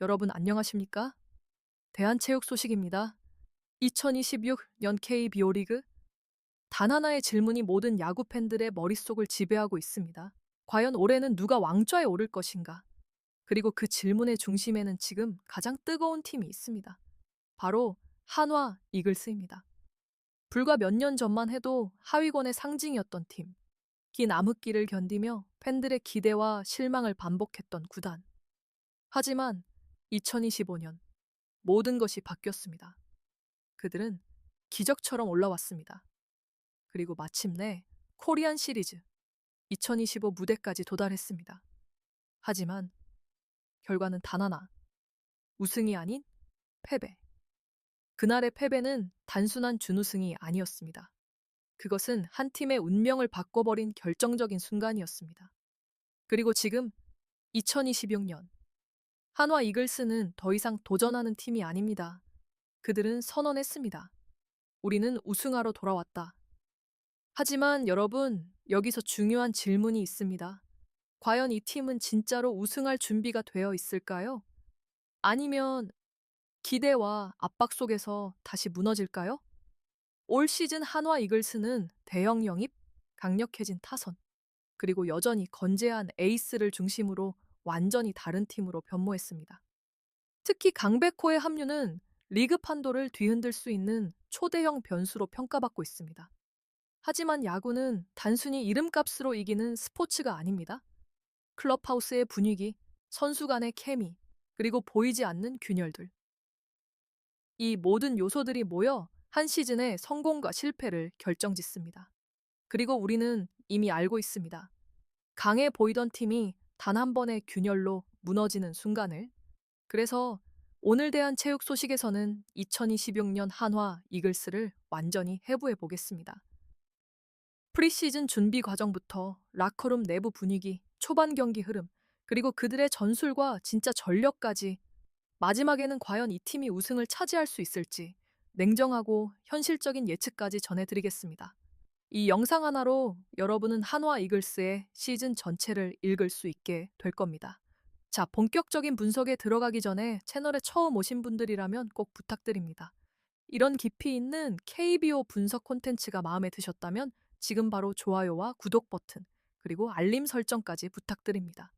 여러분 안녕하십니까? 대한체육 소식입니다. 2026년 KBO 리그 단 하나의 질문이 모든 야구 팬들의 머릿속을 지배하고 있습니다. 과연 올해는 누가 왕좌에 오를 것인가? 그리고 그 질문의 중심에는 지금 가장 뜨거운 팀이 있습니다. 바로 한화 이글스입니다. 불과 몇 년 전만 해도 하위권의 상징이었던 팀. 긴 암흑기를 견디며 팬들의 기대와 실망을 반복했던 구단. 하지만 2025년 모든 것이 바뀌었습니다. 그들은 기적처럼 올라왔습니다. 그리고 마침내 코리안 시리즈 2025 무대까지 도달했습니다. 하지만 결과는 단 하나, 우승이 아닌 패배. 그날의 패배는 단순한 준우승이 아니었습니다. 그것은 한 팀의 운명을 바꿔버린 결정적인 순간이었습니다. 그리고 지금 2026년 한화 이글스는 더 이상 도전하는 팀이 아닙니다. 그들은 선언했습니다. 우리는 우승하러 돌아왔다. 하지만 여러분, 여기서 중요한 질문이 있습니다. 과연 이 팀은 진짜로 우승할 준비가 되어 있을까요? 아니면 기대와 압박 속에서 다시 무너질까요? 올 시즌 한화 이글스는 대형 영입, 강력해진 타선, 그리고 여전히 건재한 에이스를 중심으로 완전히 다른 팀으로 변모했습니다. 특히 강백호의 합류는 리그 판도를 뒤흔들 수 있는 초대형 변수로 평가받고 있습니다. 하지만 야구는 단순히 이름값으로 이기는 스포츠가 아닙니다. 클럽하우스의 분위기, 선수 간의 케미, 그리고 보이지 않는 균열들. 이 모든 요소들이 모여 한 시즌의 성공과 실패를 결정짓습니다. 그리고 우리는 이미 알고 있습니다. 강해 보이던 팀이 단 한 번의 균열로 무너지는 순간을. 그래서 오늘 대한 체육 소식에서는 2026년 한화 이글스를 완전히 해부해 보겠습니다. 프리시즌 준비 과정부터 라커룸 내부 분위기, 초반 경기 흐름, 그리고 그들의 전술과 진짜 전력까지 마지막에는 과연 이 팀이 우승을 차지할 수 있을지 냉정하고 현실적인 예측까지 전해드리겠습니다. 이 영상 하나로 여러분은 한화 이글스의 시즌 전체를 읽을 수 있게 될 겁니다. 자, 본격적인 분석에 들어가기 전에 채널에 처음 오신 분들이라면 꼭 부탁드립니다. 이런 깊이 있는 KBO 분석 콘텐츠가 마음에 드셨다면 지금 바로 좋아요와 구독 버튼, 그리고 알림 설정까지 부탁드립니다.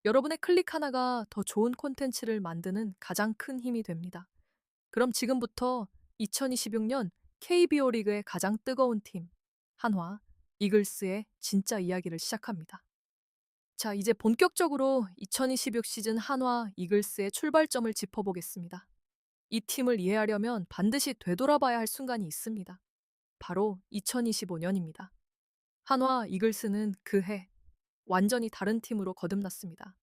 여러분의 클릭 하나가 더 좋은 콘텐츠를 만드는 가장 큰 힘이 됩니다. 그럼 지금부터 2026년 KBO 리그의 가장 뜨거운 팀, 한화, 이글스의 진짜 이야기를 시작합니다. 자, 이제 본격적으로 2026 시즌 한화, 이글스의 출발점을 짚어보겠습니다. 이 팀을 이해하려면 반드시 되돌아봐야 할 순간이 있습니다. 바로 2025년입니다. 한화 이글스는 그 해 완전히 다른 팀으로 거듭났습니다.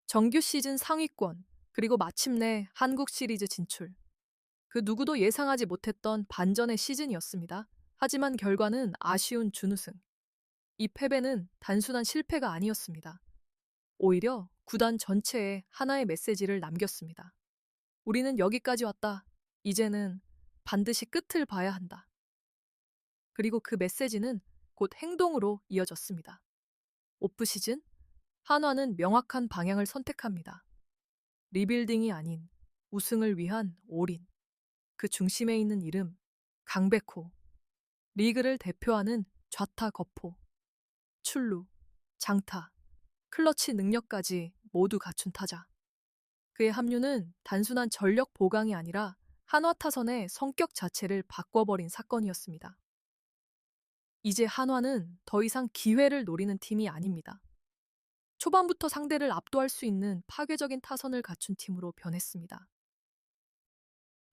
정규 시즌 상위권, 그리고 마침내 한국 시리즈 진출. 그 누구도 예상하지 못했던 반전의 시즌이었습니다. 하지만 결과는 아쉬운 준우승. 이 패배는 단순한 실패가 아니었습니다. 오히려 구단 전체에 하나의 메시지를 남겼습니다. 우리는 여기까지 왔다. 이제는 반드시 끝을 봐야 한다. 그리고 그 메시지는 곧 행동으로 이어졌습니다. 오프 시즌, 한화는 명확한 방향을 선택합니다. 리빌딩이 아닌 우승을 위한 올인. 그 중심에 있는 이름, 강백호. 리그를 대표하는 좌타 거포, 출루, 장타, 클러치 능력까지 모두 갖춘 타자. 그의 합류는 단순한 전력 보강이 아니라 한화 타선의 성격 자체를 바꿔버린 사건이었습니다. 이제 한화는 더 이상 기회를 노리는 팀이 아닙니다. 초반부터 상대를 압도할 수 있는 파괴적인 타선을 갖춘 팀으로 변했습니다.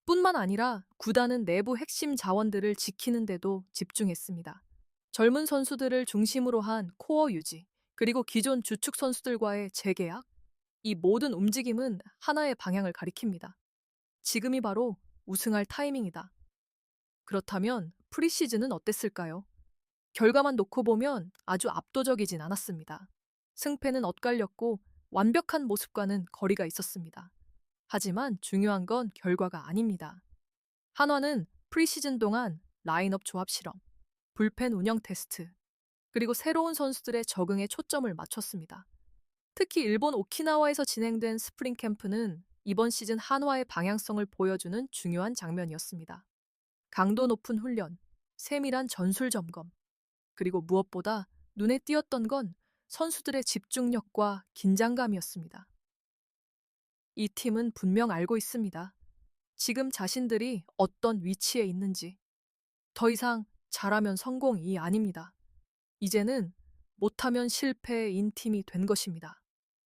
뿐만 아니라 구단은 내부 핵심 자원들을 지키는 데도 집중했습니다. 젊은 선수들을 중심으로 한 코어 유지, 그리고 기존 주축 선수들과의 재계약, 이 모든 움직임은 하나의 방향을 가리킵니다. 지금이 바로 우승할 타이밍이다. 그렇다면 프리시즌은 어땠을까요? 결과만 놓고 보면 아주 압도적이진 않았습니다. 승패는 엇갈렸고 완벽한 모습과는 거리가 있었습니다. 하지만 중요한 건 결과가 아닙니다. 한화는 프리시즌 동안 라인업 조합 실험, 불펜 운영 테스트, 그리고 새로운 선수들의 적응에 초점을 맞췄습니다. 특히 일본 오키나와에서 진행된 스프링 캠프는 이번 시즌 한화의 방향성을 보여주는 중요한 장면이었습니다. 강도 높은 훈련, 세밀한 전술 점검, 그리고 무엇보다 눈에 띄었던 건 선수들의 집중력과 긴장감이었습니다. 이 팀은 분명 알고 있습니다. 지금 자신들이 어떤 위치에 있는지. 더 이상 잘하면 성공이 아닙니다. 이제는 못하면 실패인 팀이 된 것입니다.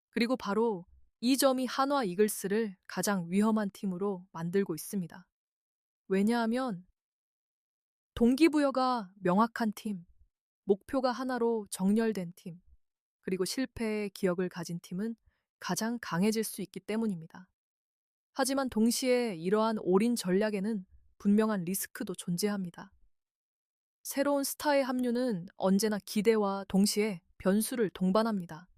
그리고 바로 이 점이 한화 이글스를 가장 위험한 팀으로 만들고 있습니다. 왜냐하면 동기부여가 명확한 팀, 목표가 하나로 정렬된 팀, 그리고 실패의 기억을 가진 팀은 가장 강해질 수 있기 때문입니다. 하지만 동시에 이러한 올인 전략에는 분명한 리스크도 존재합니다. 새로운 스타의 합류는 언제나 기대와 동시에 변수를 동반합니다.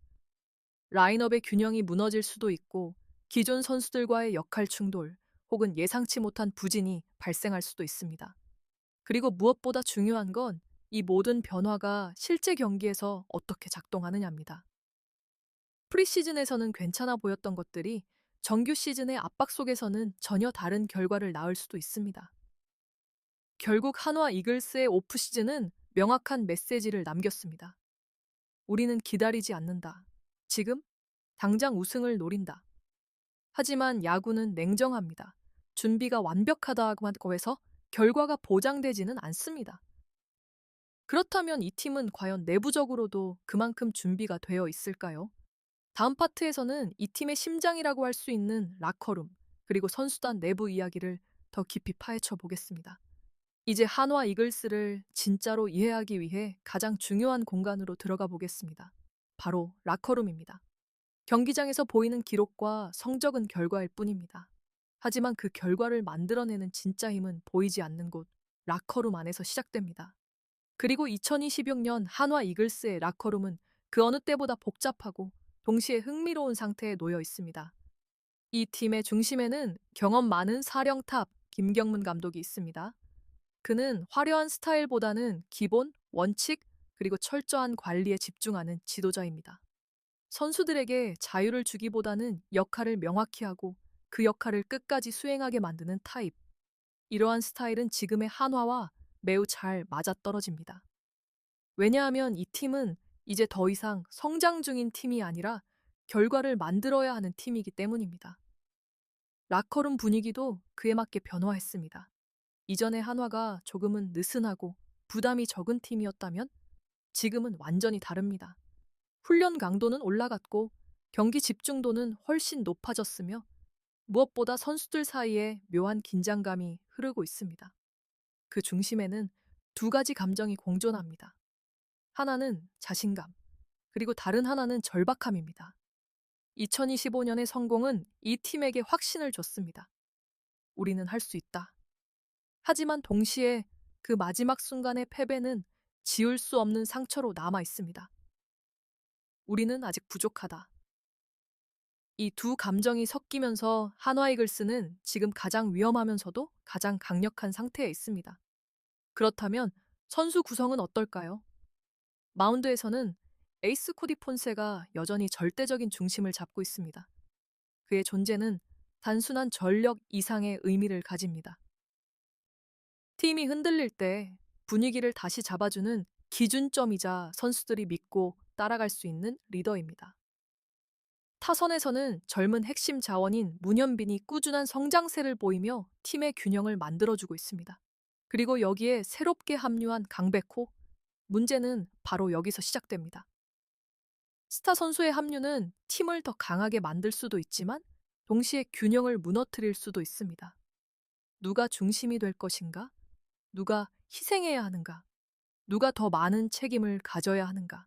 라인업의 균형이 무너질 수도 있고 기존 선수들과의 역할 충돌 혹은 예상치 못한 부진이 발생할 수도 있습니다. 그리고 무엇보다 중요한 건 이 모든 변화가 실제 경기에서 어떻게 작동하느냐입니다. 프리시즌에서는 괜찮아 보였던 것들이 정규 시즌의 압박 속에서는 전혀 다른 결과를 낳을 수도 있습니다. 결국 한화 이글스의 오프시즌은 명확한 메시지를 남겼습니다. 우리는 기다리지 않는다. 지금 당장 우승을 노린다. 하지만 야구는 냉정합니다. 준비가 완벽하다고 해서 결과가 보장되지는 않습니다. 그렇다면 이 팀은 과연 내부적으로도 그만큼 준비가 되어 있을까요? 다음 파트에서는 이 팀의 심장이라고 할 수 있는 라커룸, 그리고 선수단 내부 이야기를 더 깊이 파헤쳐 보겠습니다. 이제 한화 이글스를 진짜로 이해하기 위해 가장 중요한 공간으로 들어가 보겠습니다. 바로 라커룸입니다. 경기장에서 보이는 기록과 성적은 결과일 뿐입니다. 하지만 그 결과를 만들어내는 진짜 힘은 보이지 않는 곳, 라커룸 안에서 시작됩니다. 그리고 2026년 한화 이글스의 라커룸은 그 어느 때보다 복잡하고 동시에 흥미로운 상태에 놓여 있습니다. 이 팀의 중심에는 경험 많은 사령탑 김경문 감독이 있습니다. 그는 화려한 스타일보다는 기본, 원칙, 그리고 철저한 관리에 집중하는 지도자입니다. 선수들에게 자유를 주기보다는 역할을 명확히 하고 그 역할을 끝까지 수행하게 만드는 타입. 이러한 스타일은 지금의 한화와 매우 잘 맞아떨어집니다. 왜냐하면 이 팀은 이제 더 이상 성장 중인 팀이 아니라 결과를 만들어야 하는 팀이기 때문입니다. 라커룸 분위기도 그에 맞게 변화했습니다. 이전에 한화가 조금은 느슨하고 부담이 적은 팀이었다면 지금은 완전히 다릅니다. 훈련 강도는 올라갔고 경기 집중도는 훨씬 높아졌으며 무엇보다 선수들 사이에 묘한 긴장감이 흐르고 있습니다. 그 중심에는 두 가지 감정이 공존합니다. 하나는 자신감, 그리고 다른 하나는 절박함입니다. 2025년의 성공은 이 팀에게 확신을 줬습니다. 우리는 할 수 있다. 하지만 동시에 그 마지막 순간의 패배는 지울 수 없는 상처로 남아 있습니다. 우리는 아직 부족하다. 이 두 감정이 섞이면서 한화 이글스는 지금 가장 위험하면서도 가장 강력한 상태에 있습니다. 그렇다면 선수 구성은 어떨까요? 마운드에서는 에이스 코디 폰세가 여전히 절대적인 중심을 잡고 있습니다. 그의 존재는 단순한 전력 이상의 의미를 가집니다. 팀이 흔들릴 때 분위기를 다시 잡아주는 기준점이자 선수들이 믿고 따라갈 수 있는 리더입니다. 타선에서는 젊은 핵심 자원인 문현빈이 꾸준한 성장세를 보이며 팀의 균형을 만들어주고 있습니다. 그리고 여기에 새롭게 합류한 강백호, 문제는 바로 여기서 시작됩니다. 스타 선수의 합류는 팀을 더 강하게 만들 수도 있지만 동시에 균형을 무너뜨릴 수도 있습니다. 누가 중심이 될 것인가? 누가 희생해야 하는가? 누가 더 많은 책임을 가져야 하는가?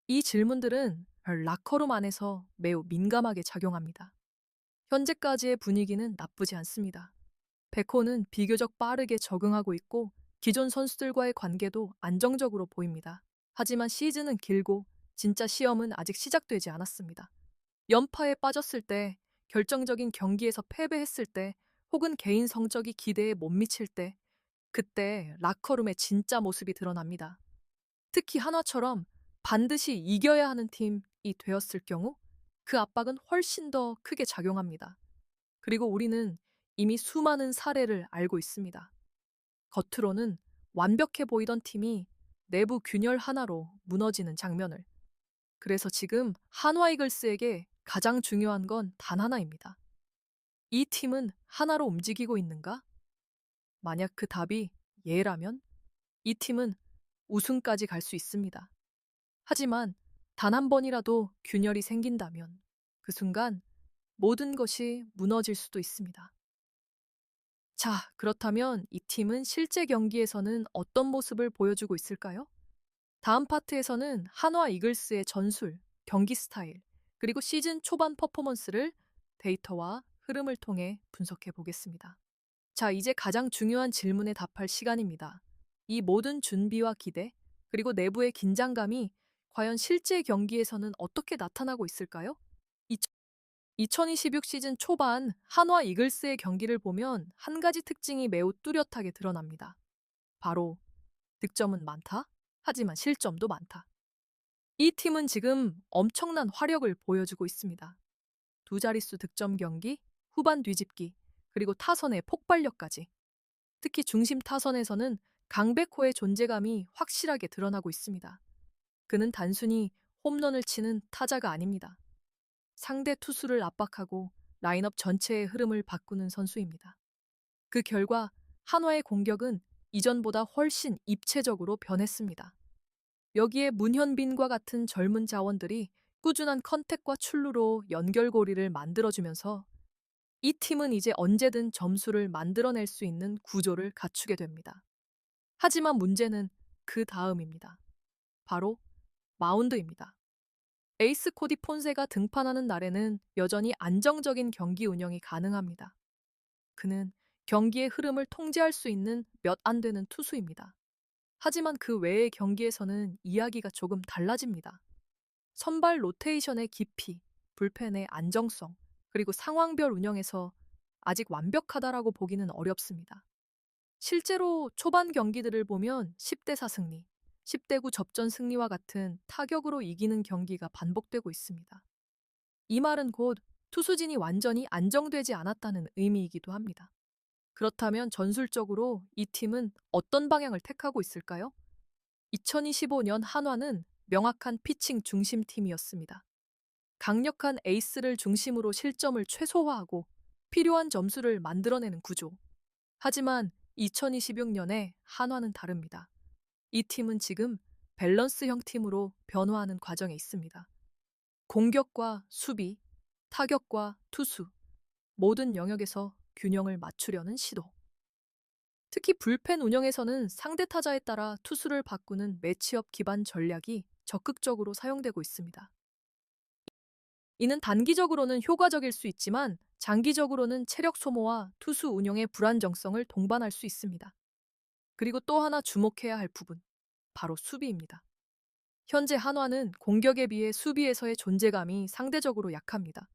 이 질문들은 라커룸 안에서 매우 민감하게 작용합니다. 현재까지의 분위기는 나쁘지 않습니다. 백호는 비교적 빠르게 적응하고 있고 기존 선수들과의 관계도 안정적으로 보입니다. 하지만 시즌은 길고 진짜 시험은 아직 시작되지 않았습니다. 연파에 빠졌을 때, 결정적인 경기에서 패배했을 때, 혹은 개인 성적이 기대에 못 미칠 때, 그때 라커룸의 진짜 모습이 드러납니다. 특히 한화처럼 반드시 이겨야 하는 팀, 되었을 경우 그 압박은 훨씬 더 크게 작용합니다. 그리고 우리는 이미 수많은 사례를 알고 있습니다. 겉으로는 완벽해 보이던 팀이 내부 균열 하나로 무너지는 장면을. 그래서 지금 한화 이글스에게 가장 중요한 건 단 하나입니다. 이 팀은 하나로 움직이고 있는가? 만약 그 답이 예라면 이 팀은 우승까지 갈 수 있습니다. 하지만 단 한 번이라도 균열이 생긴다면 그 순간 모든 것이 무너질 수도 있습니다. 자, 그렇다면 이 팀은 실제 경기에서는 어떤 모습을 보여주고 있을까요? 다음 파트에서는 한화 이글스의 전술, 경기 스타일, 그리고 시즌 초반 퍼포먼스를 데이터와 흐름을 통해 분석해 보겠습니다. 자, 이제 가장 중요한 질문에 답할 시간입니다. 이 모든 준비와 기대, 그리고 내부의 긴장감이 과연 실제 경기에서는 어떻게 나타나고 있을까요? 2026 시즌 초반 한화 이글스의 경기를 보면 한 가지 특징이 매우 뚜렷하게 드러납니다. 바로 득점은 많다, 하지만 실점도 많다. 이 팀은 지금 엄청난 화력을 보여주고 있습니다. 두 자릿수 득점 경기, 후반 뒤집기, 그리고 타선의 폭발력까지. 특히 중심 타선에서는 강백호의 존재감이 확실하게 드러나고 있습니다. 그는 단순히 홈런을 치는 타자가 아닙니다. 상대 투수를 압박하고 라인업 전체의 흐름을 바꾸는 선수입니다. 그 결과 한화의 공격은 이전보다 훨씬 입체적으로 변했습니다. 여기에 문현빈과 같은 젊은 자원들이 꾸준한 컨택과 출루로 연결고리를 만들어주면서 이 팀은 이제 언제든 점수를 만들어낼 수 있는 구조를 갖추게 됩니다. 하지만 문제는 그 다음입니다. 바로 마운드입니다. 에이스 코디 폰세가 등판하는 날에는 여전히 안정적인 경기 운영이 가능합니다. 그는 경기의 흐름을 통제할 수 있는 몇 안 되는 투수입니다. 하지만 그 외의 경기에서는 이야기가 조금 달라집니다. 선발 로테이션의 깊이, 불펜의 안정성, 그리고 상황별 운영에서 아직 완벽하다라고 보기는 어렵습니다. 실제로 초반 경기들을 보면 10대 4 승리, 10대 9 접전 승리와 같은 타격으로 이기는 경기가 반복되고 있습니다. 이 말은 곧 투수진이 완전히 안정되지 않았다는 의미이기도 합니다. 그렇다면 전술적으로 이 팀은 어떤 방향을 택하고 있을까요? 2025년 한화는 명확한 피칭 중심 팀이었습니다. 강력한 에이스를 중심으로 실점을 최소화하고 필요한 점수를 만들어내는 구조. 하지만 2026년에 한화는 다릅니다. 이 팀은 지금 밸런스형 팀으로 변화하는 과정에 있습니다. 공격과 수비, 타격과 투수, 모든 영역에서 균형을 맞추려는 시도. 특히 불펜 운영에서는 상대 타자에 따라 투수를 바꾸는 매치업 기반 전략이 적극적으로 사용되고 있습니다. 이는 단기적으로는 효과적일 수 있지만 장기적으로는 체력 소모와 투수 운영의 불안정성을 동반할 수 있습니다. 그리고 또 하나 주목해야 할 부분, 바로 수비입니다. 현재 한화는 공격에 비해 수비에서의 존재감이 상대적으로 약합니다.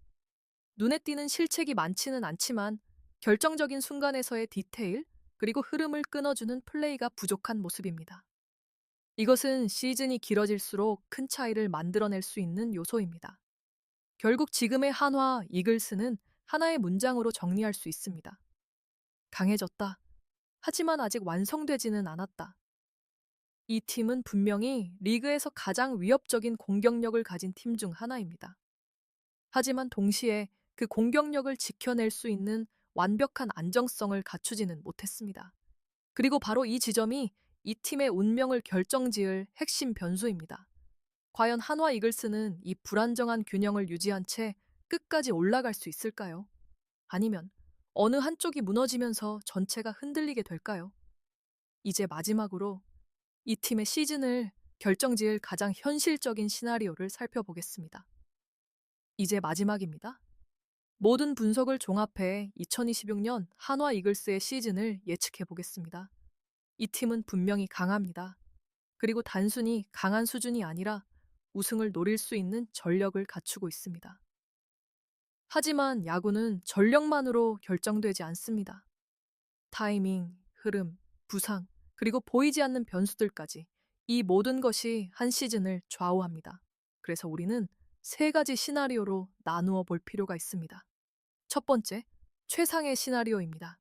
눈에 띄는 실책이 많지는 않지만 결정적인 순간에서의 디테일, 그리고 흐름을 끊어주는 플레이가 부족한 모습입니다. 이것은 시즌이 길어질수록 큰 차이를 만들어낼 수 있는 요소입니다. 결국 지금의 한화 이글스는 하나의 문장으로 정리할 수 있습니다. 강해졌다. 하지만 아직 완성되지는 않았다. 이 팀은 분명히 리그에서 가장 위협적인 공격력을 가진 팀 중 하나입니다. 하지만 동시에 그 공격력을 지켜낼 수 있는 완벽한 안정성을 갖추지는 못했습니다. 그리고 바로 이 지점이 이 팀의 운명을 결정지을 핵심 변수입니다. 과연 한화 이글스는 이 불안정한 균형을 유지한 채 끝까지 올라갈 수 있을까요? 아니면 어느 한쪽이 무너지면서 전체가 흔들리게 될까요? 이제 마지막으로 이 팀의 시즌을 결정지을 가장 현실적인 시나리오를 살펴보겠습니다. 이제 마지막입니다. 모든 분석을 종합해 2026년 한화 이글스의 시즌을 예측해 보겠습니다. 이 팀은 분명히 강합니다. 그리고 단순히 강한 수준이 아니라 우승을 노릴 수 있는 전력을 갖추고 있습니다. 하지만 야구는 전력만으로 결정되지 않습니다. 타이밍, 흐름, 부상, 그리고 보이지 않는 변수들까지 이 모든 것이 한 시즌을 좌우합니다. 그래서 우리는 세 가지 시나리오로 나누어 볼 필요가 있습니다. 첫 번째, 최상의 시나리오입니다.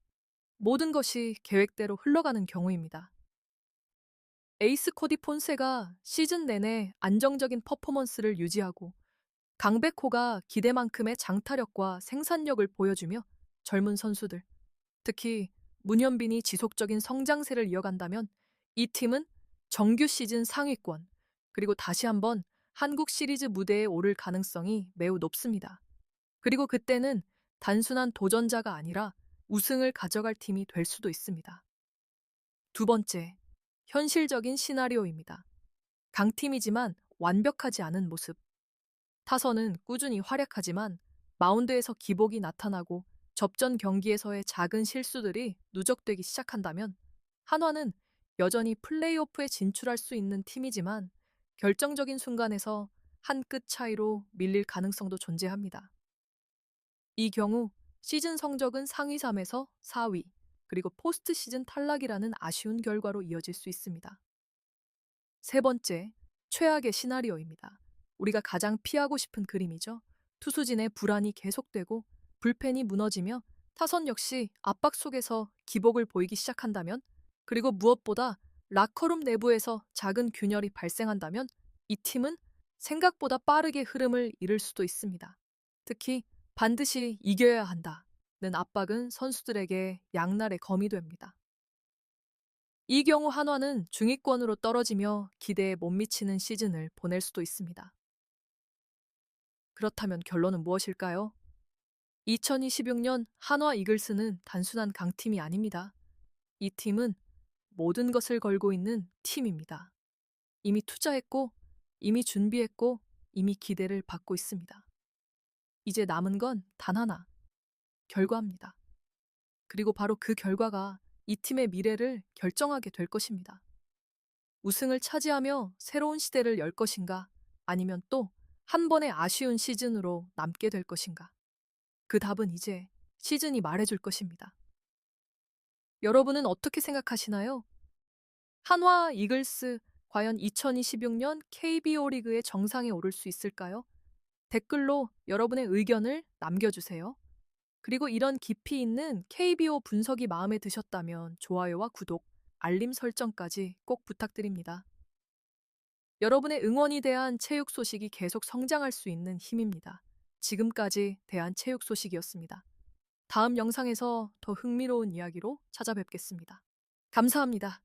모든 것이 계획대로 흘러가는 경우입니다. 에이스 코디 폰세가 시즌 내내 안정적인 퍼포먼스를 유지하고 강백호가 기대만큼의 장타력과 생산력을 보여주며 젊은 선수들, 특히 문현빈이 지속적인 성장세를 이어간다면 이 팀은 정규 시즌 상위권, 그리고 다시 한번 한국 시리즈 무대에 오를 가능성이 매우 높습니다. 그리고 그때는 단순한 도전자가 아니라 우승을 가져갈 팀이 될 수도 있습니다. 두 번째, 현실적인 시나리오입니다. 강팀이지만 완벽하지 않은 모습. 타선은 꾸준히 활약하지만 마운드에서 기복이 나타나고 접전 경기에서의 작은 실수들이 누적되기 시작한다면 한화는 여전히 플레이오프에 진출할 수 있는 팀이지만 결정적인 순간에서 한 끗 차이로 밀릴 가능성도 존재합니다. 이 경우 시즌 성적은 상위 3에서 4위, 그리고 포스트 시즌 탈락이라는 아쉬운 결과로 이어질 수 있습니다. 세 번째, 최악의 시나리오입니다. 우리가 가장 피하고 싶은 그림이죠. 투수진의 불안이 계속되고 불펜이 무너지며 타선 역시 압박 속에서 기복을 보이기 시작한다면, 그리고 무엇보다 라커룸 내부에서 작은 균열이 발생한다면 이 팀은 생각보다 빠르게 흐름을 잃을 수도 있습니다. 특히 반드시 이겨야 한다는 압박은 선수들에게 양날의 검이 됩니다. 이 경우 한화는 중위권으로 떨어지며 기대에 못 미치는 시즌을 보낼 수도 있습니다. 그렇다면 결론은 무엇일까요? 2026년 한화 이글스는 단순한 강팀이 아닙니다. 이 팀은 모든 것을 걸고 있는 팀입니다. 이미 투자했고, 이미 준비했고, 이미 기대를 받고 있습니다. 이제 남은 건 단 하나, 결과입니다. 그리고 바로 그 결과가 이 팀의 미래를 결정하게 될 것입니다. 우승을 차지하며 새로운 시대를 열 것인가, 아니면 또 한 번의 아쉬운 시즌으로 남게 될 것인가. 그 답은 이제 시즌이 말해줄 것입니다. 여러분은 어떻게 생각하시나요? 한화 이글스 과연 2026년 KBO 리그의 정상에 오를 수 있을까요? 댓글로 여러분의 의견을 남겨주세요. 그리고 이런 깊이 있는 KBO 분석이 마음에 드셨다면 좋아요와 구독, 알림 설정까지 꼭 부탁드립니다. 여러분의 응원이 대한 체육 소식이 계속 성장할 수 있는 힘입니다. 지금까지 대한 체육 소식이었습니다. 다음 영상에서 더 흥미로운 이야기로 찾아뵙겠습니다. 감사합니다.